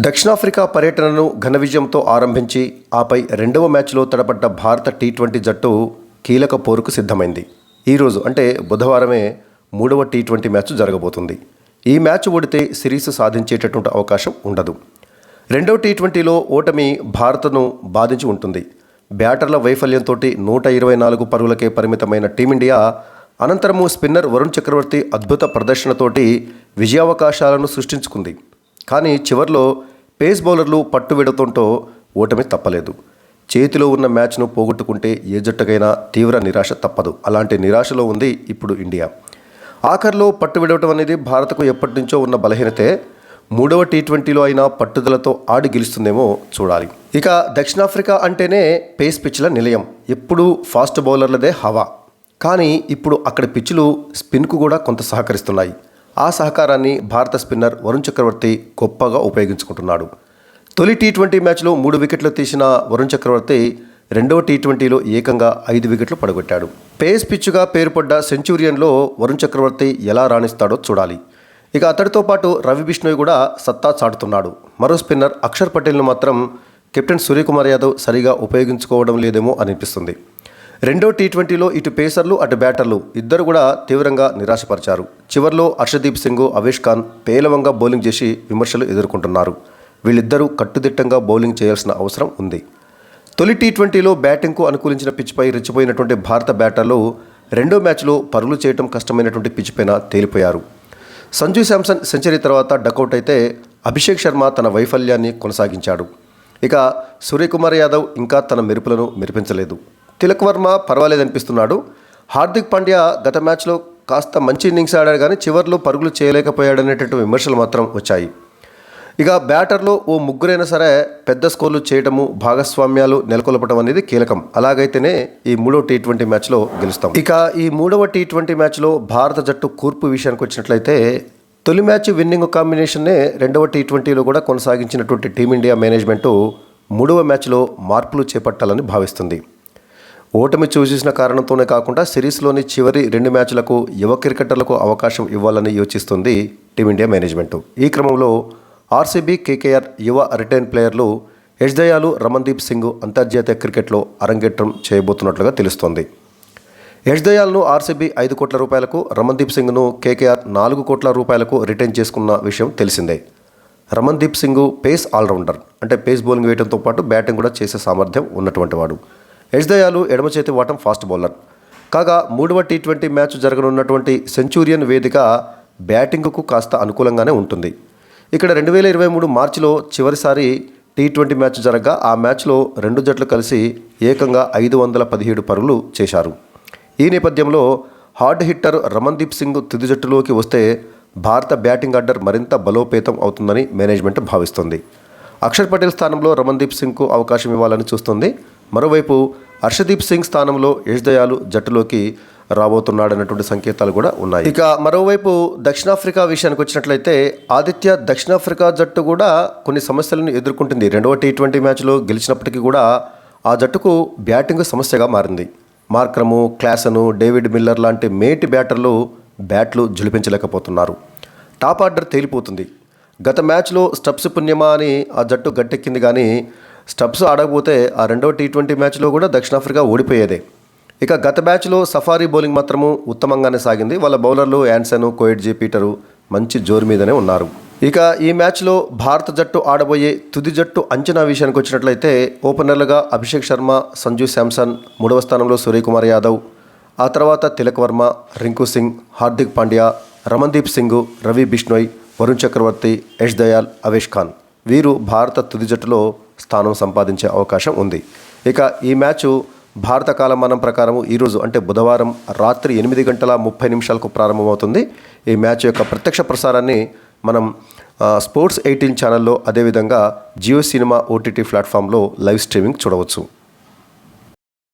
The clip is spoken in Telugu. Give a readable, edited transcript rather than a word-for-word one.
దక్షిణాఫ్రికా పర్యటనను ఘన విజయంతో ఆరంభించి ఆపై రెండవ మ్యాచ్లో తడబడ్డ భారత టీ20 జట్టు కీలక పోరుకు సిద్ధమైంది. ఈరోజు అంటే బుధవారమే మూడవ టీ20 మ్యాచ్ జరగబోతుంది. ఈ మ్యాచ్ ఓడితే సిరీస్ సాధించేటటువంటి అవకాశం ఉండదు. రెండవ టీ20లో ఓటమి భారత్ను బాధించి ఉంటుంది. బ్యాటర్ల వైఫల్యంతో 124 పరుగులకే పరిమితమైన టీమిండియా అనంతరము స్పిన్నర్ వరుణ్ చక్రవర్తి అద్భుత ప్రదర్శనతోటి విజయావకాశాలను సృష్టించుకుంది. కానీ చివర్లో పేస్ బౌలర్లు పట్టు విడతంతో ఓటమి తప్పలేదు. చేతిలో ఉన్న మ్యాచ్ను పోగొట్టుకుంటే ఏ జట్టుకైనా తీవ్ర నిరాశ తప్పదు. అలాంటి నిరాశలో ఉంది ఇప్పుడు ఇండియా. ఆఖర్లో పట్టు విడవటం అనేది భారత్కు ఎప్పటి నుంచో ఉన్న బలహీనతే. మూడవ టీ20లో అయినా పట్టుదలతో ఆడి గెలుస్తుందేమో చూడాలి. ఇక దక్షిణాఫ్రికా అంటేనే పేస్ పిచ్ల నిలయం, ఎప్పుడూ ఫాస్ట్ బౌలర్లదే హవా. కానీ ఇప్పుడు అక్కడి పిచ్చులు స్పిన్కు కూడా కొంత సహకరిస్తున్నాయి. ఆ సహకారాన్ని భారత స్పిన్నర్ వరుణ్ చక్రవర్తి గొప్పగా ఉపయోగించుకుంటున్నాడు. తొలి టీ20 మ్యాచ్లో 3 వికెట్లు తీసిన వరుణ్ చక్రవర్తి రెండవ టీ20లో ఏకంగా 5 వికెట్లు పడగొట్టాడు. పేస్ పిచ్చుగా పేరుపడ్డ సెంచురియన్లో వరుణ్ చక్రవర్తి ఎలా రాణిస్తాడో చూడాలి. ఇక అతడితో పాటు రవి బిష్ణోయ్ కూడా సత్తా చాటుతున్నాడు. మరో స్పిన్నర్ అక్షర్ పటేల్ను మాత్రం కెప్టెన్ సూర్యకుమార్ యాదవ్ సరిగా ఉపయోగించుకోవడం లేదేమో అనిపిస్తుంది. రెండో టీ20లో ఇటు పేసర్లు అటు బ్యాటర్లు ఇద్దరు కూడా తీవ్రంగా నిరాశపరిచారు. చివర్లో హర్షదీప్ సింగ్, అవేష్ ఖాన్ పేలవంగా బౌలింగ్ చేసి విమర్శలు ఎదుర్కొంటున్నారు. వీళ్ళిద్దరూ కట్టుదిట్టంగా బౌలింగ్ చేయాల్సిన అవసరం ఉంది. తొలి టీ20లో బ్యాటింగ్కు అనుకూలించిన పిచ్పై రెచ్చిపోయినటువంటి భారత బ్యాటర్లు రెండో మ్యాచ్లో పరుగులు చేయడం కష్టమైనటువంటి పిచ్ పైన తేలిపోయారు. సంజు శాంసన్ సెంచరీ తర్వాత డకౌట్ అయితే అభిషేక్ శర్మ తన వైఫల్యాన్ని కొనసాగించాడు. ఇక సూర్యకుమార్ యాదవ్ ఇంకా తన మెరుపులను మెరిపించలేదు. తిలక్ వర్మ పర్వాలేదనిపిస్తున్నాడు. హార్దిక్ పాండ్యా గత మ్యాచ్లో కాస్త మంచి ఇన్నింగ్స్ ఆడాడు కానీ చివర్లో పరుగులు చేయలేకపోయాడనేటువంటి విమర్శలు మాత్రం వచ్చాయి. ఇక బ్యాటర్లో ఓ ముగ్గురైనా సరే పెద్ద స్కోర్లు చేయడము, భాగస్వామ్యాలు నెలకొల్పడం అనేది కీలకం. అలాగైతేనే ఈ మూడవ టీ20 మ్యాచ్లో గెలుస్తాం. ఇక ఈ మూడవ టీ20 మ్యాచ్లో భారత జట్టు కూర్పు విషయానికి వచ్చినట్లయితే తొలి మ్యాచ్ విన్నింగ్ కాంబినేషన్నే రెండవ టీ20లో కూడా కొనసాగించినటువంటి టీమిండియా మేనేజ్మెంటు మూడవ మ్యాచ్లో మార్పులు చేపట్టాలని భావిస్తుంది. ఓటమి చూసిన కారణంతోనే కాకుండా సిరీస్లోని చివరి 2 మ్యాచ్లకు యువ క్రికెటర్లకు అవకాశం ఇవ్వాలని యోచిస్తుంది టీమిండియా మేనేజ్మెంటు. ఈ క్రమంలో ఆర్సీబీ, కేకేఆర్ యువ రిటైన్ ప్లేయర్లు యష్దయాలు, రమన్దీప్ సింగ్ అంతర్జాతీయ క్రికెట్లో అరంగేట్రం చేయబోతున్నట్లుగా తెలుస్తోంది. యష్దయాల్ను ఆర్సీబీ 5 కోట్ల రూపాయలకు, రమన్దీప్ సింగ్ను కేకేఆర్ 4 కోట్ల రూపాయలకు రిటైన్ చేసుకున్న విషయం తెలిసిందే. రమన్దీప్ సింగ్ పేస్ ఆల్రౌండర్, అంటే పేస్ బౌలింగ్ వేయడంతో పాటు బ్యాటింగ్ కూడా చేసే సామర్థ్యం ఉన్నటువంటి వాడు. యష్దయాలు ఎడమ చేతి వాటం ఫాస్ట్ బౌలర్. కాగా మూడవ టీ20 మ్యాచ్ జరగనున్నటువంటి సెంచురియన్ వేదిక బ్యాటింగ్కు కాస్త అనుకూలంగానే ఉంటుంది. ఇక్కడ 2023 మార్చిలో చివరిసారి టీ20 మ్యాచ్ జరగగా ఆ మ్యాచ్లో 2 జట్లు కలిసి ఏకంగా 517 పరుగులు చేశారు. ఈ నేపథ్యంలో హార్డ్ హిట్టర్ రమన్దీప్ సింగ్ తుది జట్టులోకి వస్తే భారత బ్యాటింగ్ ఆర్డర్ మరింత బలోపేతం అవుతుందని మేనేజ్మెంట్ భావిస్తుంది. అక్షర్ పటేల్ స్థానంలో రమన్దీప్ సింగ్కు అవకాశం ఇవ్వాలని చూస్తుంది. మరోవైపు హర్షదీప్ సింగ్ స్థానంలో యష్దయాలు జట్టులోకి రాబోతున్నాడన్నటువంటి సంకేతాలు కూడా ఉన్నాయి. ఇక మరోవైపు దక్షిణాఫ్రికా విషయానికి వచ్చినట్లయితే ఆదిత్య దక్షిణాఫ్రికా జట్టు కూడా కొన్ని సమస్యలను ఎదుర్కొంటుంది. రెండవ టీ20 మ్యాచ్లో గెలిచినప్పటికీ కూడా ఆ జట్టుకు బ్యాటింగ్ సమస్యగా మారింది. మార్క్రము, క్లాసను, డేవిడ్ మిల్లర్ లాంటి మేటి బ్యాటర్లు బ్యాట్లు జులిపించలేకపోతున్నారు. టాప్ ఆర్డర్ తేలిపోతుంది. గత మ్యాచ్లో స్టబ్స్ పుణ్యమా అని ఆ జట్టు గట్టెక్కింది కానీ స్టబ్స్ ఆడకపోతే ఆ రెండవ టీ20 మ్యాచ్లో కూడా దక్షిణాఫ్రికా ఓడిపోయేదే. ఇక గత మ్యాచ్లో సఫారీ బౌలింగ్ మాత్రము ఉత్తమంగానే సాగింది. వాళ్ళ బౌలర్లు యాన్సన్, కోయిడ్జీ, పీటరు మంచి జోరు మీదనే ఉన్నారు. ఇక ఈ మ్యాచ్లో భారత జట్టు ఆడబోయే తుది జట్టు అంచనా విషయానికి వచ్చినట్లయితే ఓపెనర్లుగా అభిషేక్ శర్మ, సంజు శాంసన్, 3వ స్థానంలో సూర్యకుమార్ యాదవ్, ఆ తర్వాత తిలక్ వర్మ, రింకు సింగ్, హార్దిక్ పాండ్యా, రమన్దీప్ సింగ్, రవి బిష్ణోయ్, వరుణ్ చక్రవర్తి, యష్దయాల్, అవేష్ ఖాన్ వీరు భారత తుది జట్టులో స్థానం సంపాదించే అవకాశం ఉంది. ఇక ఈ మ్యాచ్ భారత కాలమానం ప్రకారం ఈరోజు అంటే బుధవారం రాత్రి 8:30 ప్రారంభమవుతుంది. ఈ మ్యాచ్ యొక్క ప్రత్యక్ష ప్రసారాన్ని మనం స్పోర్ట్స్ 18 ఛానల్లో, అదేవిధంగా జియో సినిమా ఓటీటీ ప్లాట్ఫామ్లో లైవ్ స్ట్రీమింగ్ చూడవచ్చు.